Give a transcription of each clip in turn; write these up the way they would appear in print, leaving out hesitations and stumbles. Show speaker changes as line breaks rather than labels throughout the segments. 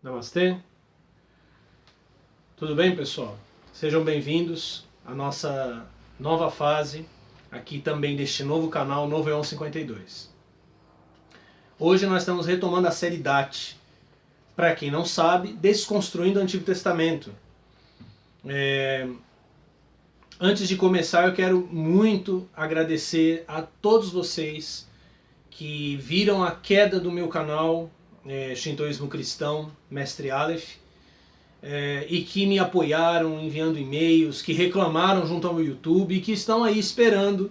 Namastê. Tudo bem, pessoal? Sejam bem-vindos à nossa nova fase aqui também deste novo canal, Novo Eon 52. Hoje nós estamos retomando a série DAT. Para quem não sabe, Desconstruindo o Antigo Testamento. Antes de começar, eu quero muito agradecer a todos vocês que viram a queda do meu canal Shintoísmo Cristão, Mestre Aleph, e que me apoiaram enviando e-mails, que reclamaram junto ao YouTube e que estão aí esperando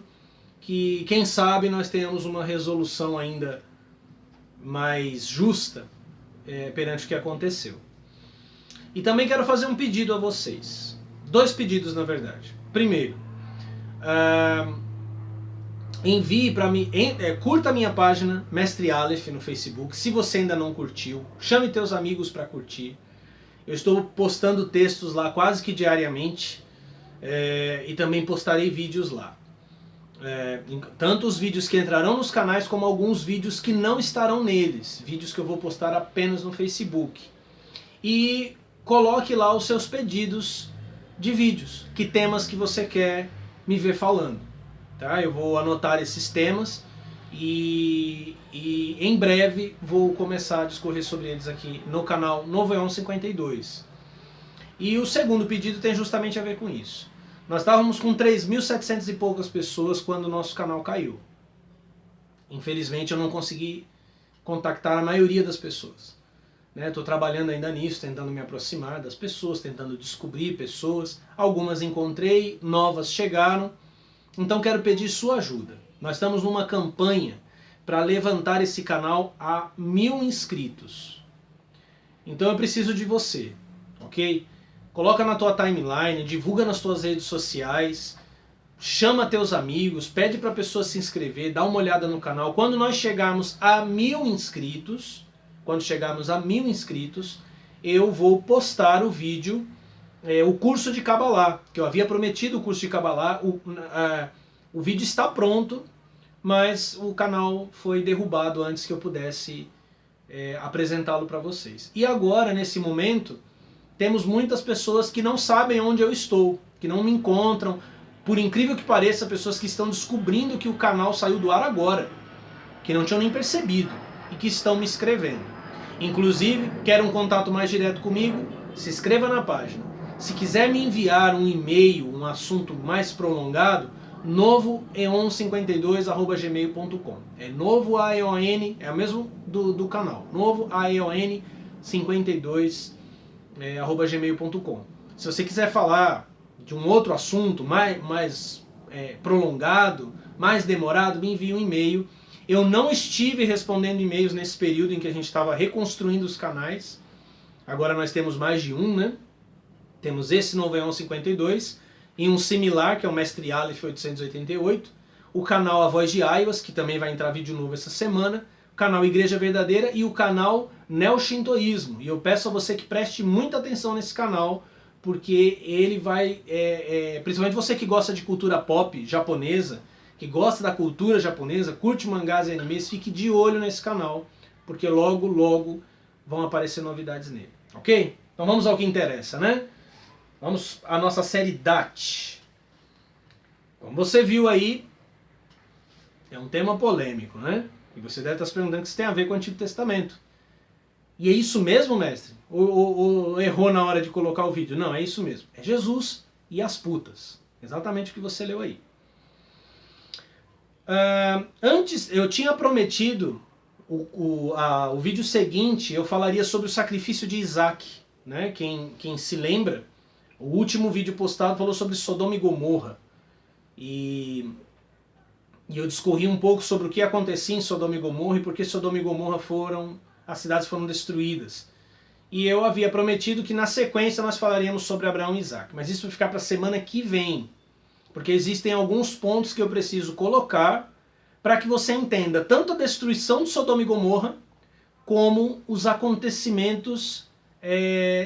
que, quem sabe, nós tenhamos uma resolução ainda mais justa perante o que aconteceu. E também quero fazer um pedido a vocês. Dois pedidos, na verdade. Primeiro, envie para mim, curta a minha página Mestre Aleph no Facebook, se você ainda não curtiu, chame teus amigos para curtir. Eu estou postando textos lá quase que diariamente e também postarei vídeos lá. Tanto os vídeos que entrarão nos canais como alguns vídeos que não estarão neles, vídeos que eu vou postar apenas no Facebook. E coloque lá os seus pedidos de vídeos, que temas que você quer me ver falando. Tá? Eu vou anotar esses temas e em breve vou começar a discorrer sobre eles aqui no canal Novo Eon 52. E o segundo pedido tem justamente a ver com isso. Nós estávamos com 3.700 e poucas pessoas quando o nosso canal caiu. Infelizmente eu não consegui contactar a maioria das pessoas. Estou trabalhando ainda nisso, tentando me aproximar das pessoas, tentando descobrir pessoas. Algumas encontrei, novas chegaram. Então quero pedir sua ajuda. Nós estamos numa campanha para levantar esse canal a 1000 inscritos. Então eu preciso de você, ok? Coloca na tua timeline, divulga nas tuas redes sociais, chama teus amigos, pede para a pessoa se inscrever, dá uma olhada no canal. Quando nós chegarmos a 1000 inscritos, eu vou postar o vídeo, o curso de Kabbalah, que eu havia prometido o curso de Kabbalah. O vídeo está pronto, mas o canal foi derrubado antes que eu pudesse apresentá-lo para vocês. E agora, nesse momento, temos muitas pessoas que não sabem onde eu estou, que não me encontram. Por incrível que pareça, pessoas que estão descobrindo que o canal saiu do ar agora, que não tinham nem percebido e que estão me escrevendo. Inclusive, quer um contato mais direto comigo? Se inscreva na página. Se quiser me enviar um e-mail, um assunto mais prolongado, novoeon52@gmail.com. Novo AEON, é o mesmo do canal. novoaeon52@gmail.com. Se você quiser falar de um outro assunto mais prolongado, mais demorado, me envie um e-mail. Eu não estive respondendo e-mails nesse período em que a gente estava reconstruindo os canais. Agora nós temos mais de um, né? Temos esse Novo Eon 52 e um similar, que é o Mestre Aleph 888. O canal A Voz de Aiwas, que também vai entrar vídeo novo essa semana. O canal Igreja Verdadeira e o canal Neo-Shintoísmo. E eu peço a você que preste muita atenção nesse canal, porque ele vai, principalmente você que gosta de cultura pop japonesa, que gosta da cultura japonesa, curte mangás e animes, fique de olho nesse canal, porque logo, logo vão aparecer novidades nele, ok? Então vamos ao que interessa, né? Vamos à nossa série DAT. Como você viu aí, é um tema polêmico, né? E você deve estar se perguntando o que isso tem a ver com o Antigo Testamento. E é isso mesmo, mestre? Ou errou na hora de colocar o vídeo? Não, é isso mesmo. É Jesus e as putas. Exatamente o que você leu aí. Antes, eu tinha prometido o vídeo seguinte, eu falaria sobre o sacrifício de Isaac. Né? Quem se lembra, o último vídeo postado falou sobre Sodoma e Gomorra. E eu discorri um pouco sobre o que acontecia em Sodoma e Gomorra e por que Sodoma e Gomorra as cidades foram destruídas. E eu havia prometido que na sequência nós falaríamos sobre Abraão e Isaac. Mas isso vai ficar para a semana que vem. Porque existem alguns pontos que eu preciso colocar para que você entenda tanto a destruição de Sodoma e Gomorra como os acontecimentos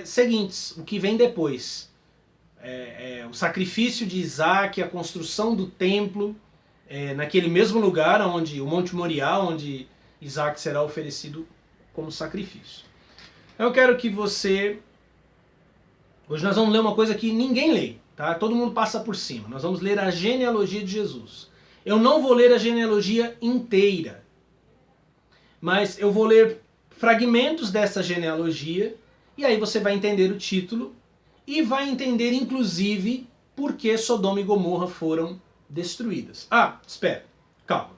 seguintes, o que vem depois. O sacrifício de Isaac, a construção do templo, naquele mesmo lugar, onde o Monte Moriá, onde Isaac será oferecido como sacrifício. Eu quero que você... Hoje nós vamos ler uma coisa que ninguém lê, tá? Todo mundo passa por cima. Nós vamos ler a genealogia de Jesus. Eu não vou ler a genealogia inteira, mas eu vou ler fragmentos dessa genealogia e aí você vai entender o título e vai entender, inclusive, por que Sodoma e Gomorra foram destruídas. Ah, espera, calma.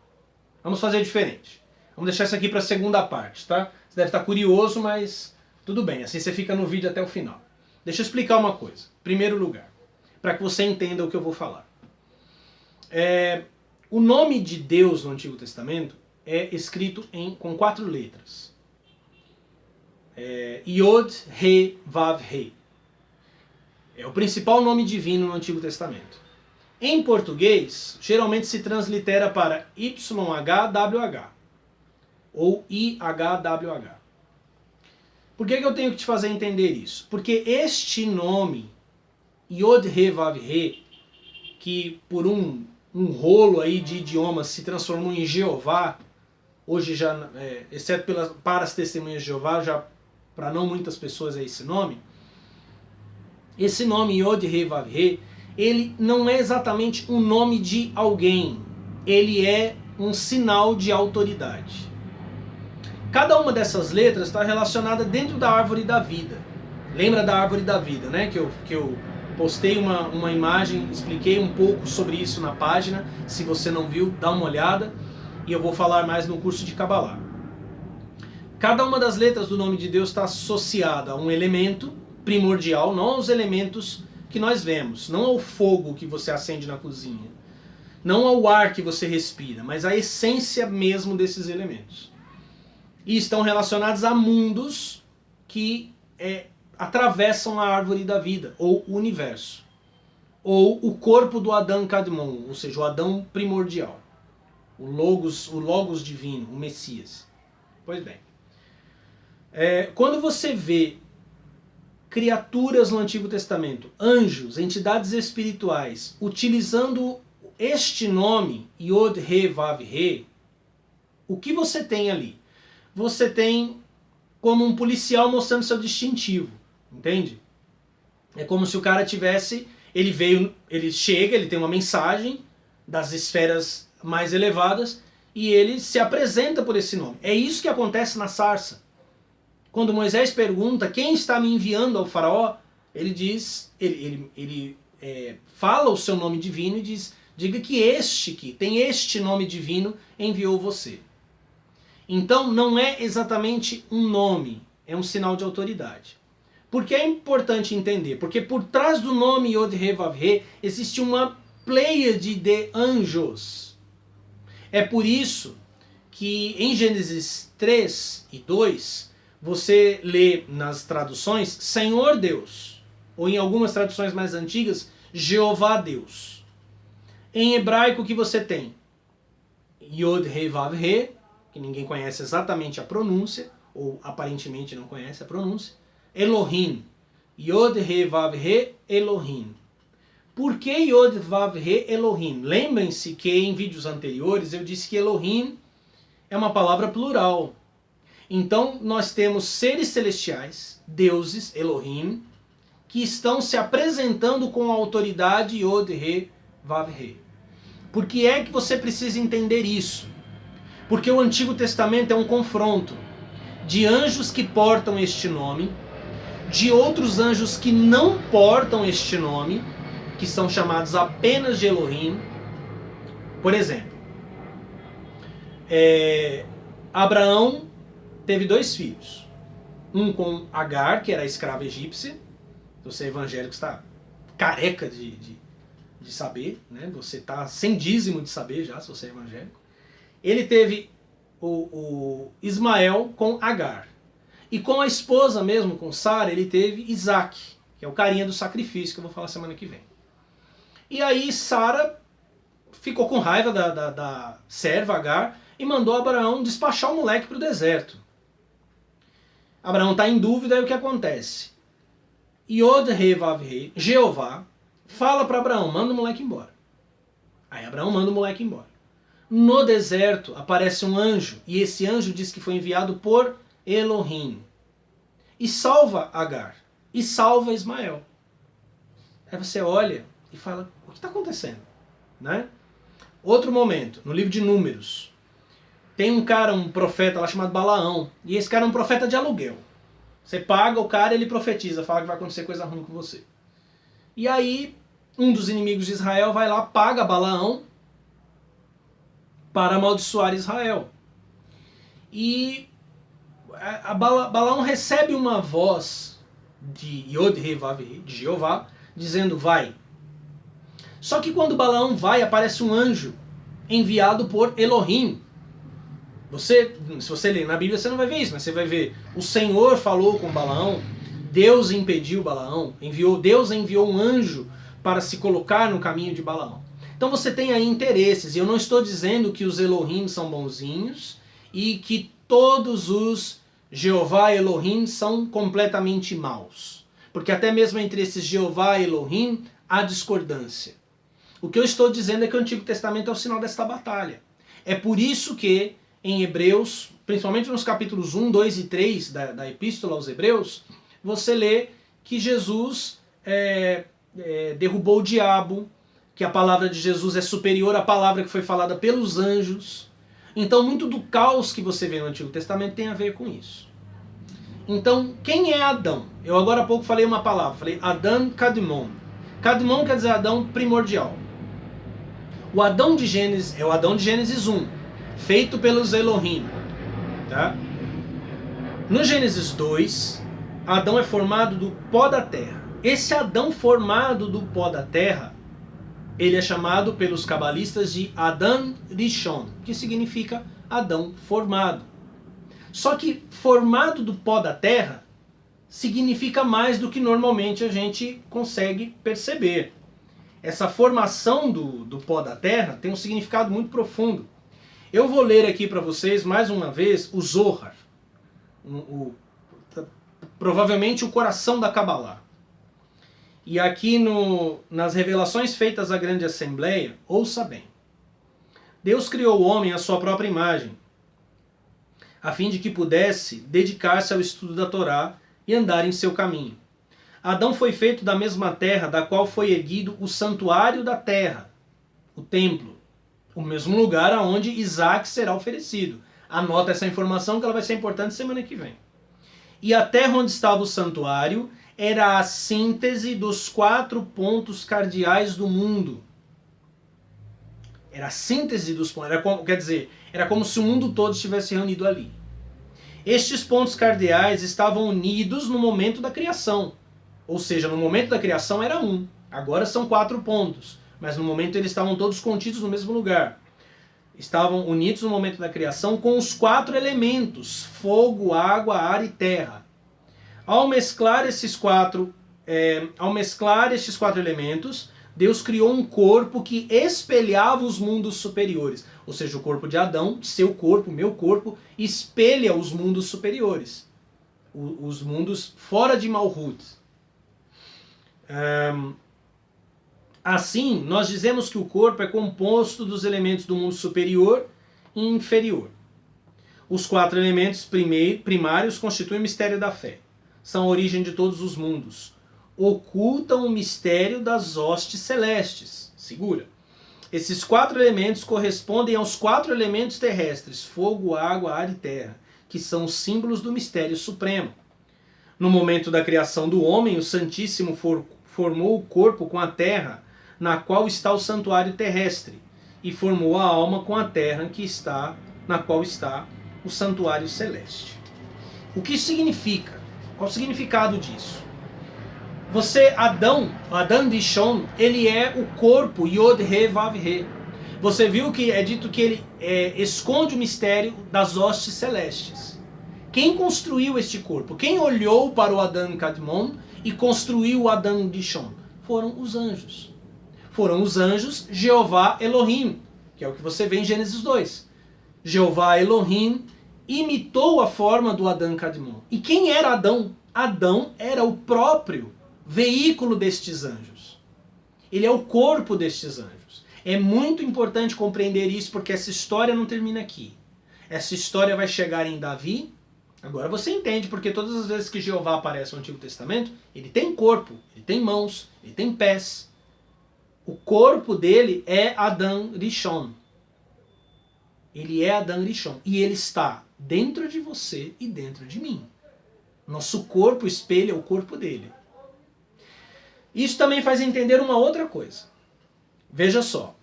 Vamos fazer diferente. Vamos deixar isso aqui para a segunda parte, tá? Você deve estar curioso, mas tudo bem, assim você fica no vídeo até o final. Deixa eu explicar uma coisa. Em primeiro lugar, para que você entenda o que eu vou falar. O nome de Deus no Antigo Testamento é escrito com 4 letras. Yod, He, Vav, He. É o principal nome divino no Antigo Testamento. Em português, geralmente se translitera para YHWH ou IHWH. Por que eu tenho que te fazer entender isso? Porque este nome, Yod, He, Vav, He, que por um rolo aí de idiomas se transformou em Jeová, hoje já, exceto para as testemunhas de Jeová, já para não muitas pessoas é esse nome. Esse nome Yod, He, Vav, He, ele não é exatamente um nome de alguém, ele é um sinal de autoridade. Cada uma dessas letras está relacionada dentro da árvore da vida. Lembra da árvore da vida, né? Que eu postei uma imagem, expliquei um pouco sobre isso na página. Se você não viu, dá uma olhada. E eu vou falar mais no curso de Kabbalah. Cada uma das letras do nome de Deus está associada a um elemento primordial, não aos elementos que nós vemos, não ao fogo que você acende na cozinha, não ao ar que você respira, mas à essência mesmo desses elementos. E estão relacionados a mundos que atravessam a árvore da vida, ou o universo, ou o corpo do Adão Kadmon, ou seja, o Adão primordial, o Logos divino, o Messias. Pois bem, quando você vê criaturas no Antigo Testamento, anjos, entidades espirituais, utilizando este nome, Yod, He, Vav, He, o que você tem ali? Você tem como um policial mostrando seu distintivo, entende? É como se o cara tivesse, ele chega, ele tem uma mensagem das esferas mais elevadas e ele se apresenta por esse nome. É isso que acontece na sarça. Quando Moisés pergunta quem está me enviando ao faraó, ele diz, ele fala o seu nome divino e diz, diga que este que tem este nome divino enviou você. Então não é exatamente um nome, é um sinal de autoridade. Por que é importante entender? Porque por trás do nome Yod, He, Vav, He existe uma pleiade de anjos. É por isso que em Gênesis 3 e 2 você lê nas traduções Senhor Deus, ou em algumas traduções mais antigas Jeová Deus. Em hebraico o que você tem? Yod, He, Vav, He, que ninguém conhece exatamente a pronúncia, ou aparentemente não conhece a pronúncia, Elohim, Yod, He, Vav, He, Elohim. Por que Yod, Vav, He, Elohim? Lembrem-se que em vídeos anteriores eu disse que Elohim é uma palavra plural. Então nós temos seres celestiais, deuses, Elohim, que estão se apresentando com a autoridade Yod, He, Vav, He. Por que é que você precisa entender isso? Porque o Antigo Testamento é um confronto de anjos que portam este nome, de outros anjos que não portam este nome, que são chamados apenas de Elohim. Por exemplo, Abraão teve 2 filhos. Um com Agar, que era a escrava egípcia. Você é evangélico, está careca de saber, né? Você está sem dízimo de saber já, se você é evangélico. Ele teve o Ismael com Agar. E com a esposa mesmo, com Sara, ele teve Isaac, que é o carinha do sacrifício, que eu vou falar semana que vem. E aí Sara ficou com raiva da serva Agar e mandou Abraão despachar o moleque para o deserto. Abraão está em dúvida e o que acontece? Yod, He, Vav, He, Jeová, fala para Abraão, manda o moleque embora. Aí Abraão manda o moleque embora. No deserto aparece um anjo, e esse anjo diz que foi enviado por Elohim. e salva Agar, e salva Ismael. Aí você olha e fala, o que está acontecendo? Né? Outro momento, no livro de Números, tem um cara, um profeta lá chamado Balaão, e esse cara é um profeta de aluguel. Você paga o cara, ele profetiza, fala que vai acontecer coisa ruim com você. E aí, um dos inimigos de Israel vai lá, paga Balaão para amaldiçoar Israel. E Balaão recebe uma voz de Yod-Heh-Vav-Heh, de Jeová, dizendo, vai. Só que quando Balaão vai, aparece um anjo enviado por Elohim. Se você ler na Bíblia, você não vai ver isso, mas você vai ver, o Senhor falou com Balaão, Deus impediu Balaão, Deus enviou um anjo para se colocar no caminho de Balaão. Então você tem aí interesses, e eu não estou dizendo que os Elohim são bonzinhos e que todos os Jeová e Elohim são completamente maus. Porque até mesmo entre esses Jeová e Elohim há discordância. O que eu estou dizendo é que o Antigo Testamento é o sinal desta batalha. É por isso que em Hebreus, principalmente nos capítulos 1, 2 e 3 da Epístola aos Hebreus, você lê que Jesus derrubou o diabo, que a palavra de Jesus é superior à palavra que foi falada pelos anjos. Então muito do caos que você vê no Antigo Testamento tem a ver com isso. Então, quem é Adão? Eu agora há pouco falei uma palavra, falei Adão Kadmon. Kadmon quer dizer Adão primordial. O Adão de Gênesis é o Adão de Gênesis 1, feito pelos Elohim. Tá? No Gênesis 2, Adão é formado do pó da terra. Esse Adão formado do pó da terra, ele é chamado pelos cabalistas de Adam Rishon, que significa Adão formado. Só que formado do pó da terra significa mais do que normalmente a gente consegue perceber. Essa formação do pó da terra tem um significado muito profundo. Eu vou ler aqui para vocês mais uma vez o Zohar, provavelmente o coração da Kabbalah. E aqui nas revelações feitas à grande assembleia, ouça bem. Deus criou o homem à sua própria imagem, a fim de que pudesse dedicar-se ao estudo da Torá e andar em seu caminho. Adão foi feito da mesma terra da qual foi erguido o santuário da terra, o templo, o mesmo lugar aonde Isaac será oferecido. Anota essa informação que ela vai ser importante semana que vem. E a terra onde estava o santuário era a síntese dos 4 pontos cardeais do mundo. Era a síntese dos pontos, era como se o mundo todo estivesse reunido ali. Estes pontos cardeais estavam unidos no momento da criação. Ou seja, no momento da criação era um. Agora são 4 pontos. Mas no momento eles estavam todos contidos no mesmo lugar. Estavam unidos no momento da criação com os 4 elementos: fogo, água, ar e terra. Ao mesclar estes quatro elementos, Deus criou um corpo que espelhava os mundos superiores. Ou seja, o corpo de Adão, seu corpo, meu corpo, espelha os mundos superiores. Os mundos fora de Malhut. Assim, nós dizemos que o corpo é composto dos elementos do mundo superior e inferior. Os 4 elementos primários constituem o mistério da fé. São a origem de todos os mundos. Ocultam o mistério das hostes celestes. Segura. Esses 4 elementos correspondem aos 4 elementos terrestres, fogo, água, ar e terra, que são os símbolos do mistério supremo. No momento da criação do homem, o Santíssimo formou o corpo com a terra, na qual está o santuário terrestre, e formou a alma com a terra na qual está o santuário celeste. O que isso significa? Qual o significado disso? Adão Rishon, ele é o corpo Yod-Heh-Vav-Heh. Você viu que é dito que ele esconde o mistério das hostes celestes. Quem construiu este corpo? Quem olhou para o Adam Kadmon e construiu o Adam Rishon? Foram os anjos. Foram os anjos Jeová Elohim, que é o que você vê em Gênesis 2. Jeová Elohim imitou a forma do Adam Kadmon. E quem era Adão? Adão era o próprio veículo destes anjos. Ele é o corpo destes anjos. É muito importante compreender isso, porque essa história não termina aqui. Essa história vai chegar em Davi, Agora você entende porque todas as vezes que Jeová aparece no Antigo Testamento, ele tem corpo, ele tem mãos, ele tem pés. O corpo dele é Adam Rishon. Ele é Adam Rishon. E ele está dentro de você e dentro de mim. Nosso corpo espelha o corpo dele. Isso também faz entender uma outra coisa. Veja só.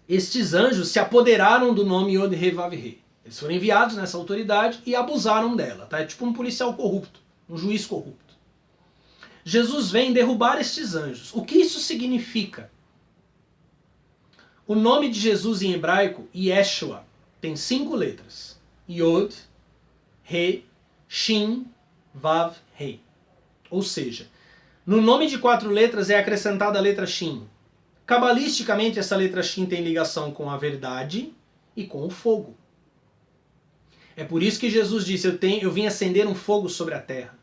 Estes anjos se apoderaram do nome Yod-Heh-Vav-Heh. Eles foram enviados nessa autoridade e abusaram dela. Tá? É tipo um policial corrupto, um juiz corrupto. Jesus vem derrubar estes anjos. O que isso significa? O nome de Jesus em hebraico, Yeshua, tem 5 letras. Yod, He, Shin, Vav, He. Ou seja, no nome de 4 letras é acrescentada a letra Shin. Cabalisticamente, essa letra Shin tem ligação com a verdade e com o fogo. É por isso que Jesus disse, eu vim acender um fogo sobre a terra.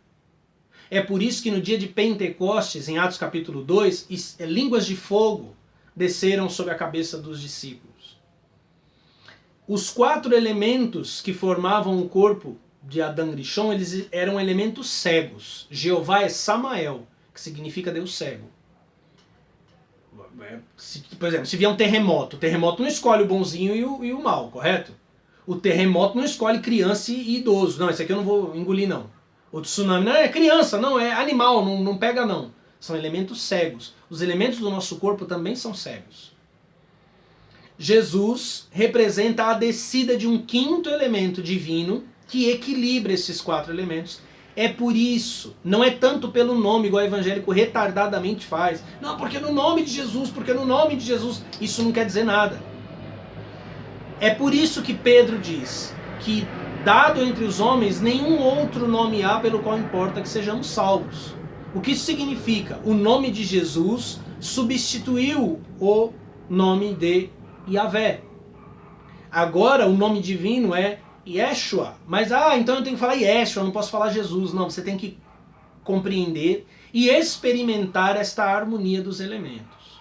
É por isso que no dia de Pentecostes, em Atos capítulo 2, línguas de fogo desceram sobre a cabeça dos discípulos. Os 4 elementos que formavam o corpo de Adam Rishon, eles eram elementos cegos. Jeová é Samael, que significa Deus cego. Por exemplo, se vier um terremoto, o terremoto não escolhe o bonzinho e o mal, correto? O terremoto não escolhe criança e idoso. Não, esse aqui eu não vou engolir, não. O tsunami não é criança, não, é animal, não pega, não. São elementos cegos. Os elementos do nosso corpo também são cegos. Jesus representa a descida de um 5º elemento divino que equilibra esses 4 elementos. É por isso, não é tanto pelo nome, igual o evangélico retardadamente faz. Não, porque no nome de Jesus, porque no nome de Jesus, isso não quer dizer nada. É por isso que Pedro diz que, dado entre os homens, nenhum outro nome há pelo qual importa que sejamos salvos. O que isso significa? O nome de Jesus substituiu o nome de Yahvé. Agora o nome divino é Yeshua. Mas, então eu tenho que falar Yeshua, eu não posso falar Jesus. Não, você tem que compreender e experimentar esta harmonia dos elementos.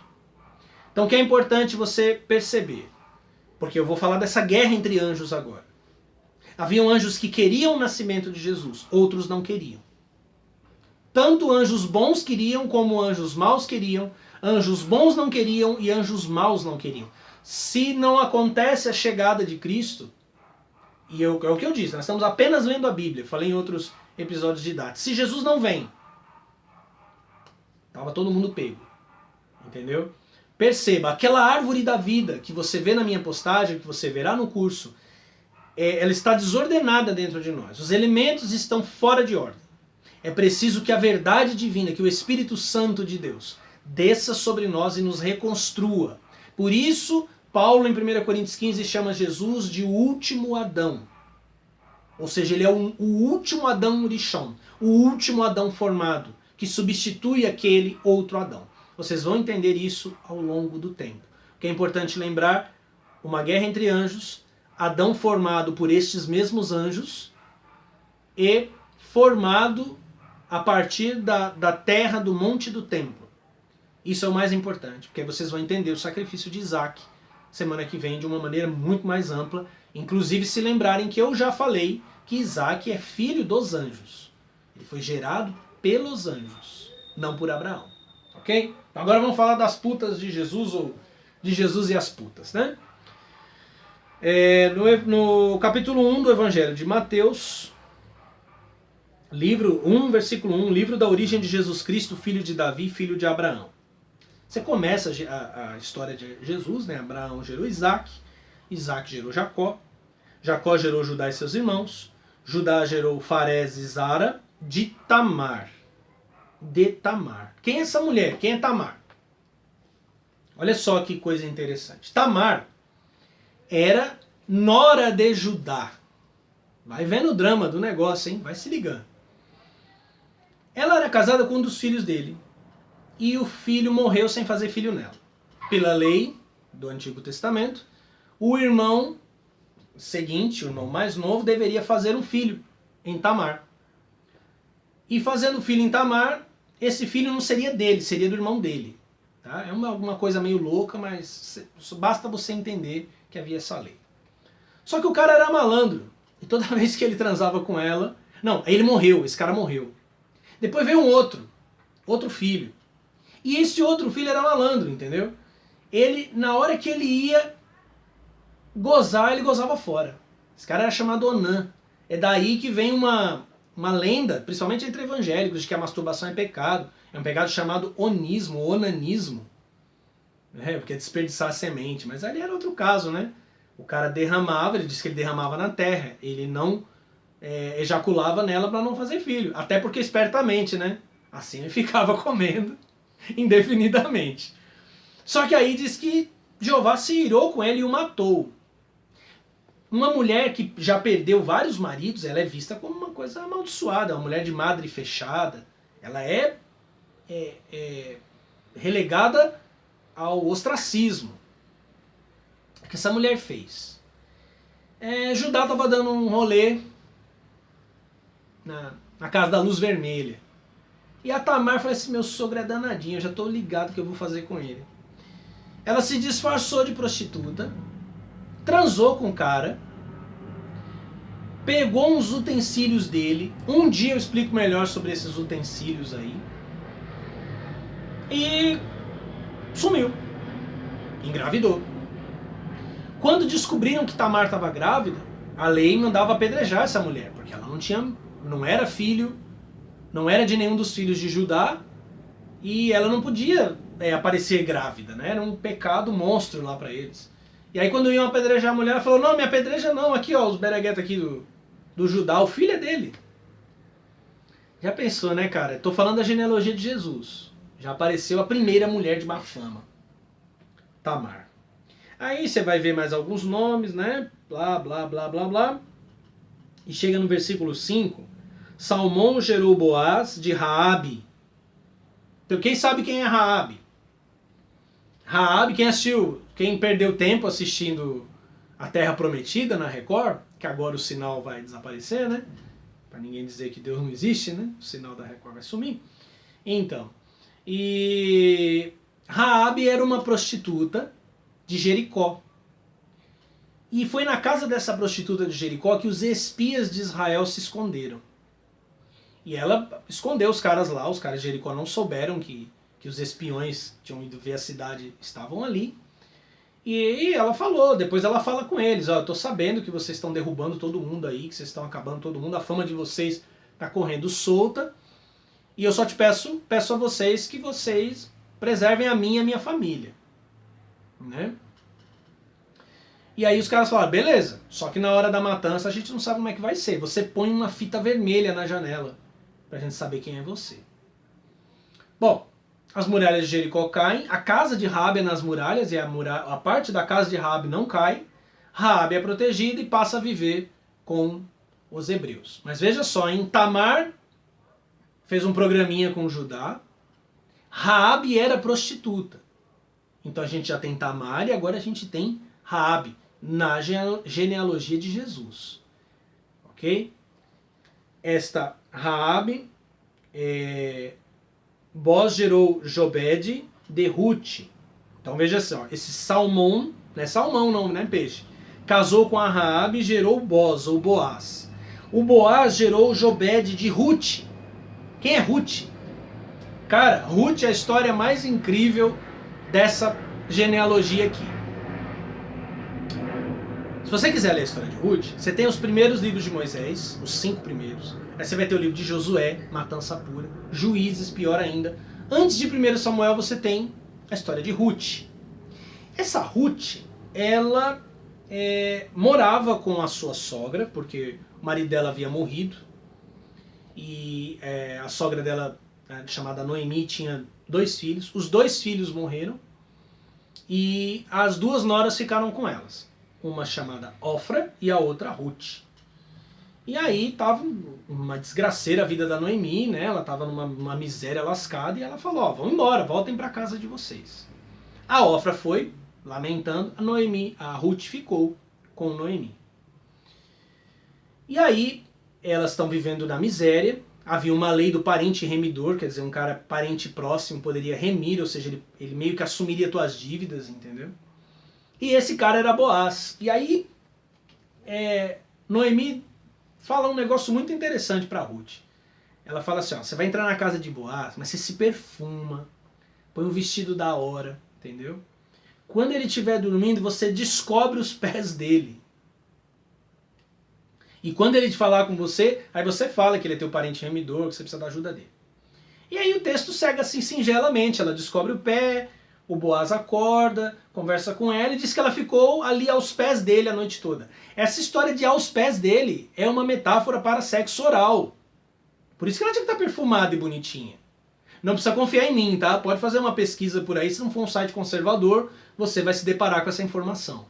Então o que é importante você perceber? Porque eu vou falar dessa guerra entre anjos agora. Haviam anjos que queriam o nascimento de Jesus, outros não queriam. Tanto anjos bons queriam como anjos maus queriam. Anjos bons não queriam e anjos maus não queriam. Se não acontece a chegada de Cristo, e é o que eu disse, nós estamos apenas lendo a Bíblia, falei em outros episódios de Dates. Se Jesus não vem, estava todo mundo pego. Entendeu? Perceba, aquela árvore da vida que você vê na minha postagem, que você verá no curso, ela está desordenada dentro de nós. Os elementos estão fora de ordem. É preciso que a verdade divina, que o Espírito Santo de Deus, desça sobre nós e nos reconstrua. Por isso, Paulo em 1 Coríntios 15 chama Jesus de o último Adão. Ou seja, ele é o último Adão Rishon, o último Adão formado, que substitui aquele outro Adão. Vocês vão entender isso ao longo do tempo. O que é importante lembrar, uma guerra entre anjos, Adão formado por estes mesmos anjos e formado a partir da terra do monte do templo. Isso é o mais importante, porque vocês vão entender o sacrifício de Isaac semana que vem de uma maneira muito mais ampla, inclusive se lembrarem que eu já falei que Isaac é filho dos anjos. Ele foi gerado pelos anjos, não por Abraão. Ok? Agora vamos falar das putas de Jesus, ou de Jesus e as putas, né? No capítulo 1 do Evangelho de Mateus, livro 1, versículo 1, livro da origem de Jesus Cristo, filho de Davi, filho de Abraão. Você começa a história de Jesus, né? Abraão gerou Isaac, Isaac gerou Jacó, Jacó gerou Judá e seus irmãos, Judá gerou Farés e Zara, de Tamar. Quem é essa mulher? Quem é Tamar? Olha só que coisa interessante. Tamar era nora de Judá. Vai vendo o drama do negócio, hein? Vai se ligando. Ela era casada com um dos filhos dele. E o filho morreu sem fazer filho nela. Pela lei do Antigo Testamento, o irmão seguinte, o irmão mais novo, deveria fazer um filho em Tamar. E fazendo filho em Tamar, esse filho não seria dele, seria do irmão dele. Tá? É uma coisa meio louca, mas basta você entender que havia essa lei. Só que o cara era malandro. E toda vez que ele transava com ela... Não, aí ele morreu, esse cara morreu. Depois veio um outro filho. E esse outro filho era malandro, entendeu? Ele, na hora que ele ia gozar, ele gozava fora. Esse cara era chamado Onã. É daí que vem uma lenda, principalmente entre evangélicos, de que a masturbação é pecado. É um pecado chamado onismo, onanismo. Porque é desperdiçar a semente. Mas ali era outro caso, né? O cara derramava, ele disse que ele derramava na terra. Ele não ejaculava nela para não fazer filho. Até porque espertamente, né? Assim ele ficava comendo indefinidamente. Só que aí diz que Jeová se irou com ele e o matou. Uma mulher que já perdeu vários maridos, ela é vista como uma coisa amaldiçoada, uma mulher de madre fechada. Ela é relegada ao ostracismo. O que essa mulher fez? Judá estava dando um rolê na casa da luz vermelha. E a Tamar falou assim, meu sogro é danadinho, eu já estou ligado o que eu vou fazer com ele. Ela se disfarçou de prostituta, transou com o cara, pegou uns utensílios dele, um dia eu explico melhor sobre esses utensílios aí, e sumiu, engravidou. Quando descobriram que Tamar estava grávida, a lei mandava apedrejar essa mulher, porque ela não era filho, não era de nenhum dos filhos de Judá, e ela não podia aparecer grávida, né? Era um pecado monstro lá para eles. E aí quando iam apedrejar a mulher, ela falou, não, me apedreja não, aqui ó, os bereguetas aqui do Judá, o filho é dele. Já pensou, né, cara? Tô falando da genealogia de Jesus. Já apareceu a primeira mulher de má fama, Tamar. Aí você vai ver mais alguns nomes, né? Blá, blá, blá, blá, blá. E chega no versículo 5, Salmão gerou Boaz de Raabe. Então quem sabe quem é Raabe? Raabe, quem perdeu tempo assistindo A Terra Prometida na Record, que agora o sinal vai desaparecer, né? Para ninguém dizer que Deus não existe, né? O sinal da Record vai sumir. Então, e Raabe era uma prostituta de Jericó. E foi na casa dessa prostituta de Jericó que os espias de Israel se esconderam. E ela escondeu os caras lá, os caras de Jericó não souberam que os espiões tinham ido ver a cidade, estavam ali. E ela falou, depois ela fala com eles, ó, eu tô sabendo que vocês estão derrubando todo mundo aí, que vocês estão acabando todo mundo, a fama de vocês tá correndo solta, e eu só te peço a vocês que vocês preservem a mim e a minha família. Né? E aí os caras falaram, beleza, só que na hora da matança a gente não sabe como é que vai ser, você põe uma fita vermelha na janela, pra gente saber quem é você. Bom, as muralhas de Jericó caem, a casa de Raabe é nas muralhas, e a parte da casa de Raabe não cai, Raabe é protegida e passa a viver com os hebreus. Mas veja só, em Tamar fez um programinha com Judá, Raabe era prostituta. Então a gente já tem Tamar e agora a gente tem Raabe, na genealogia de Jesus. Ok? Esta Raabe, Boaz gerou Jobed de Ruth. Então veja só, esse Salmão, não é salmão não, né, peixe? Casou com a Raabe e gerou Boaz, ou Boaz. O Boaz gerou Jobed de Ruth. Quem é Ruth? Cara, Ruth é a história mais incrível dessa genealogia aqui. Se você quiser ler a história de Ruth, você tem os primeiros livros de Moisés, os 5 primeiros. Aí você vai ter o livro de Josué, matança pura, Juízes, pior ainda. Antes de 1 Samuel você tem a história de Ruth. Essa Ruth, ela morava com a sua sogra, porque o marido dela havia morrido. E a sogra dela, chamada Noemi, tinha 2 filhos. Os 2 filhos morreram. E as 2 noras ficaram com elas. Uma chamada Ofra e a outra Ruth. E aí tava uma desgraceira a vida da Noemi, né? Ela tava numa miséria lascada e ela falou, ó, vão embora, voltem para casa de vocês. A Ofra foi, lamentando, a Ruth ficou com Noemi. E aí elas estão vivendo na miséria. Havia uma lei do parente remidor, quer dizer, um cara parente próximo poderia remir, ou seja, ele meio que assumiria tuas dívidas, entendeu? E esse cara era Boaz. E aí, Noemi fala um negócio muito interessante para Ruth. Ela fala assim, ó, você vai entrar na casa de Boaz, mas você se perfuma, põe um vestido da hora, entendeu? Quando ele estiver dormindo, você descobre os pés dele. E quando ele falar com você, aí você fala que ele é teu parente remidor, que você precisa da ajuda dele. E aí o texto segue assim singelamente, ela descobre o pé, o Boaz acorda, conversa com ela e diz que ela ficou ali aos pés dele a noite toda. Essa história de aos pés dele é uma metáfora para sexo oral. Por isso que ela tinha que estar perfumada e bonitinha. Não precisa confiar em mim, tá? Pode fazer uma pesquisa por aí, se não for um site conservador, você vai se deparar com essa informação.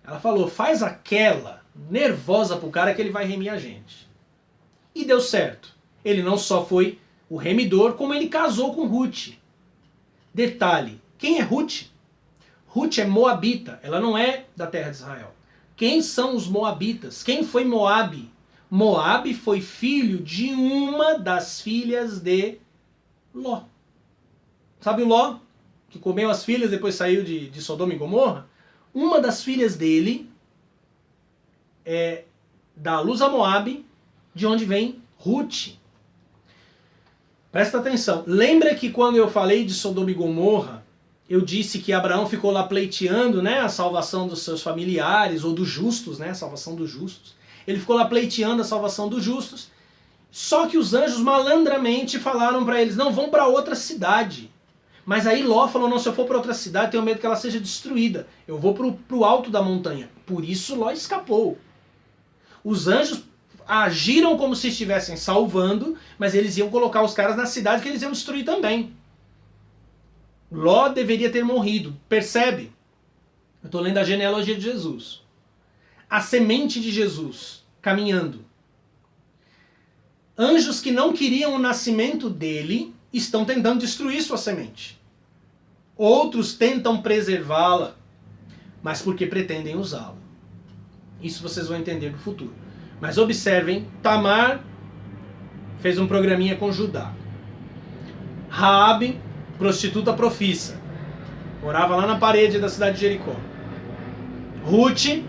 Ela falou, faz aquela nervosa pro cara que ele vai remir a gente. E deu certo. Ele não só foi o remidor, como ele casou com Ruth. Detalhe, quem é Ruth? Ruth é moabita, ela não é da terra de Israel. Quem são os moabitas? Quem foi Moabe? Moabe foi filho de uma das filhas de Ló. Sabe o Ló? Que comeu as filhas e depois saiu de Sodoma e Gomorra? Uma das filhas dele dá à luz a Moabe, de onde vem Ruth. Presta atenção. Lembra que quando eu falei de Sodoma e Gomorra, eu disse que Abraão ficou lá pleiteando, né, a salvação dos seus familiares, ou dos justos, né, a salvação dos justos. Ele ficou lá pleiteando a salvação dos justos. Só que os anjos malandramente falaram para eles, não, vão para outra cidade. Mas aí Ló falou, não, se eu for para outra cidade, tenho medo que ela seja destruída. Eu vou pro alto da montanha. Por isso Ló escapou. Os anjos agiram como se estivessem salvando, mas eles iam colocar os caras na cidade que eles iam destruir também. Ló deveria ter morrido. Percebe? Eu estou lendo a genealogia de Jesus. A semente de Jesus caminhando. Anjos que não queriam o nascimento dele estão tentando destruir sua semente. Outros tentam preservá-la, mas porque pretendem usá-la. Isso vocês vão entender no futuro. Mas observem, Tamar fez um programinha com Judá. Raabe, prostituta profissa, morava lá na parede da cidade de Jericó. Ruth,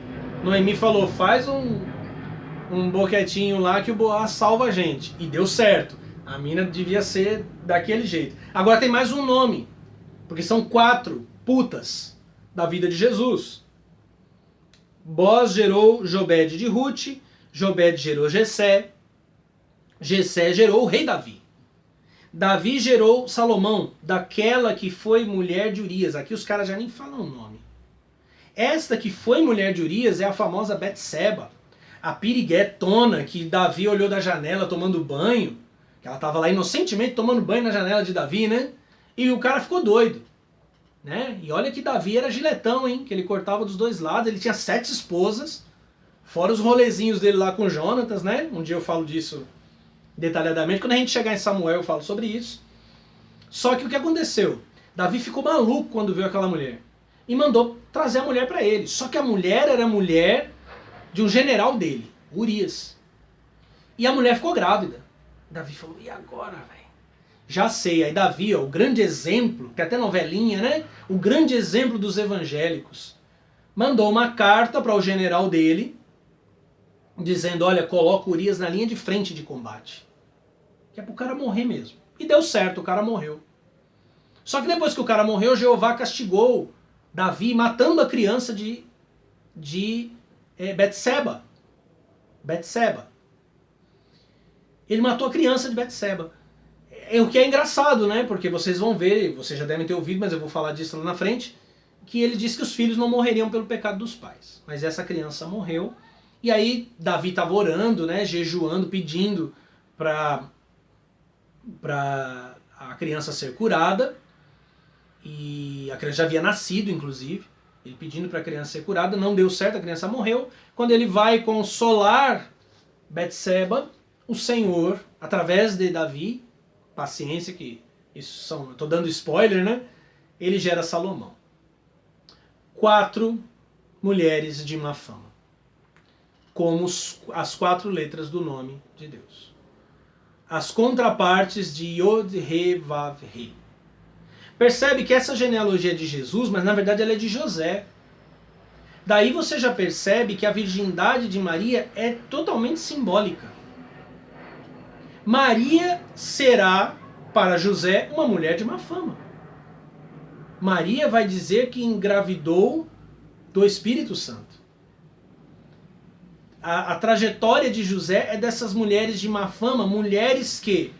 Noemi falou, faz um boquetinho lá que o Boaz salva a gente. E deu certo. A mina devia ser daquele jeito. Agora tem mais um nome, porque são 4 putas da vida de Jesus. Boaz gerou Jobed de Ruth, Jobed gerou Jessé, Jessé gerou o rei Davi. Davi gerou Salomão, daquela que foi mulher de Urias. Aqui os caras já nem falam o nome. Esta que foi mulher de Urias é a famosa Betseba, a piriguetona que Davi olhou da janela tomando banho, que ela estava lá inocentemente tomando banho na janela de Davi, né? E o cara ficou doido, né? E olha que Davi era giletão, hein? Que ele cortava dos dois lados, ele tinha 7 esposas, fora os rolezinhos dele lá com Jonatas, né? Um dia eu falo disso detalhadamente, quando a gente chegar em Samuel eu falo sobre isso. Só que o que aconteceu? Davi ficou maluco quando viu aquela mulher e mandou trazer a mulher para ele. Só que a mulher era mulher de um general dele, Urias. E a mulher ficou grávida. Davi falou, e agora, velho? Já sei, aí Davi, ó, o grande exemplo, que até novelinha, né? O grande exemplo dos evangélicos. Mandou uma carta para o general dele, dizendo, olha, coloca Urias na linha de frente de combate. Que é pro cara morrer mesmo. E deu certo, o cara morreu. Só que depois que o cara morreu, Jeová castigou Davi matando a criança de Betseba. Betseba. Ele matou a criança de Betseba. O que é engraçado, né? Porque vocês vão ver, vocês já devem ter ouvido, mas eu vou falar disso lá na frente, que ele disse que os filhos não morreriam pelo pecado dos pais. Mas essa criança morreu. E aí Davi estava orando, né? Jejuando, pedindo para a criança ser curada. E a criança já havia nascido, inclusive. Ele pedindo para a criança ser curada, não deu certo, a criança morreu. Quando ele vai consolar Betseba, o Senhor, através de Davi, paciência que isso são, estou dando spoiler, né? Ele gera Salomão. 4 mulheres de má fama, como as 4 letras do nome de Deus. As contrapartes de Yod, He, Vav, He. Percebe que essa genealogia é de Jesus, mas na verdade ela é de José. Daí você já percebe que a virgindade de Maria é totalmente simbólica. Maria será, para José, uma mulher de má fama. Maria vai dizer que engravidou do Espírito Santo. A trajetória de José é dessas mulheres de má fama, mulheres que,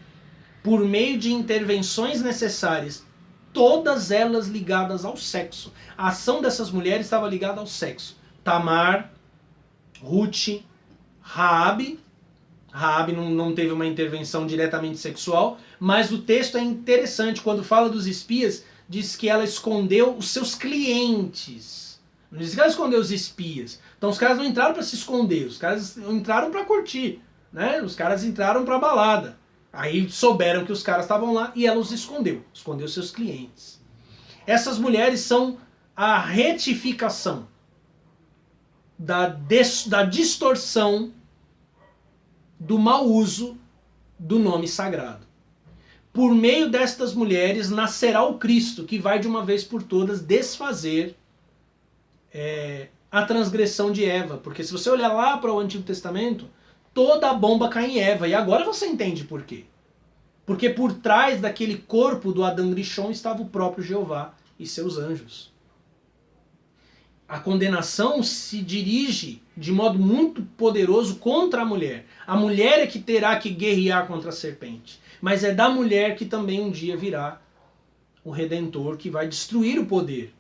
por meio de intervenções necessárias, todas elas ligadas ao sexo. A ação dessas mulheres estava ligada ao sexo. Tamar, Ruth, Raabe. Raabe não teve uma intervenção diretamente sexual, mas o texto é interessante. Quando fala dos espias, diz que ela escondeu os seus clientes. Não diz que ela escondeu os espias. Então os caras não entraram para se esconder, os caras entraram para curtir, né? Os caras entraram para balada. Aí souberam que os caras estavam lá e ela os escondeu seus clientes. Essas mulheres são a retificação da distorção do mau uso do nome sagrado. Por meio destas mulheres nascerá o Cristo, que vai de uma vez por todas desfazer a transgressão de Eva. Porque se você olhar lá para o Antigo Testamento, toda a bomba cai em Eva. E agora você entende por quê. Porque por trás daquele corpo do Adão Rishon estava o próprio Jeová e seus anjos. A condenação se dirige de modo muito poderoso contra a mulher. A mulher é que terá que guerrear contra a serpente. Mas é da mulher que também um dia virá o Redentor, que vai destruir o poder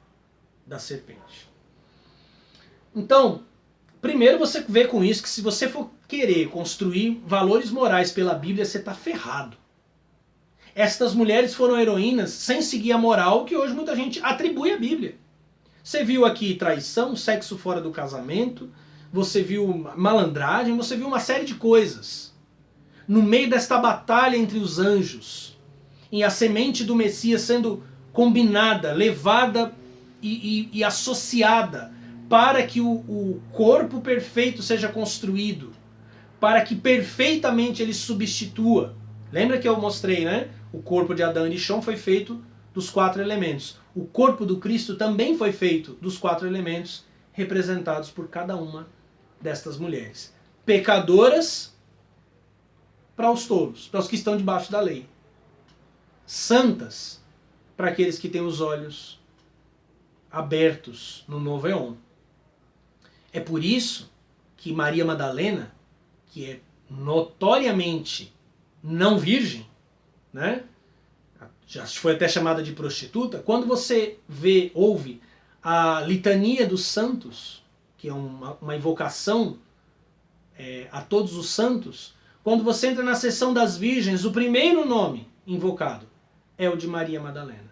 da serpente. Então, primeiro você vê com isso que se você for querer construir valores morais pela Bíblia, você está ferrado. Estas mulheres foram heroínas sem seguir a moral que hoje muita gente atribui à Bíblia. Você viu aqui traição, sexo fora do casamento, você viu malandragem, você viu uma série de coisas. No meio desta batalha entre os anjos, e a semente do Messias sendo combinada, levada e associada para que o corpo perfeito seja construído, para que perfeitamente ele substitua. Lembra que eu mostrei, né? O corpo de Adão e Rishon foi feito dos 4 elementos. O corpo do Cristo também foi feito dos 4 elementos representados por cada uma destas mulheres. Pecadoras para os tolos, para os que estão debaixo da lei. Santas para aqueles que têm os olhos abertos no novo éon. É por isso que Maria Madalena, que é notoriamente não virgem, né? Já foi até chamada de prostituta. Quando você ouve a litania dos santos, que é uma invocação a todos os santos, quando você entra na seção das virgens, o primeiro nome invocado é o de Maria Madalena.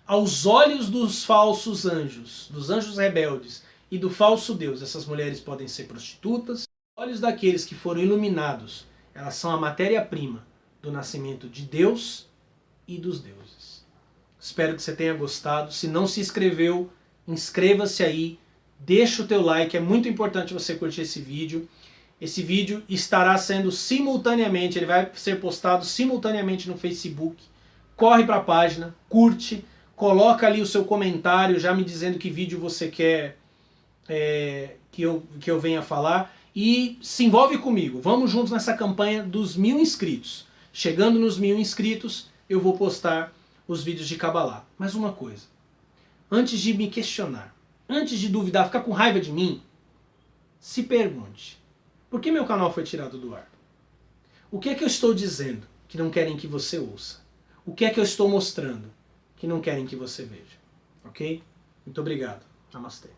Aos olhos dos falsos anjos, dos anjos rebeldes e do falso Deus, essas mulheres podem ser prostitutas. Aos olhos daqueles que foram iluminados, elas são a matéria-prima do nascimento de Deus e dos deuses. Espero que você tenha gostado. Se não se inscreveu, inscreva-se aí, deixa o teu like, é muito importante você curtir esse vídeo. Esse vídeo estará sendo simultaneamente, ele vai ser postado simultaneamente no Facebook. Corre para a página, curte, coloca ali o seu comentário já me dizendo que vídeo você quer que eu venha falar e se envolve comigo. Vamos juntos nessa campanha dos 1000 inscritos. Chegando nos 1000 inscritos, eu vou postar os vídeos de Kabbalah. Mas uma coisa, antes de me questionar, antes de duvidar, ficar com raiva de mim, se pergunte, por que meu canal foi tirado do ar? O que é que eu estou dizendo que não querem que você ouça? O que é que eu estou mostrando que não querem que você veja? Ok? Muito obrigado. Namastê.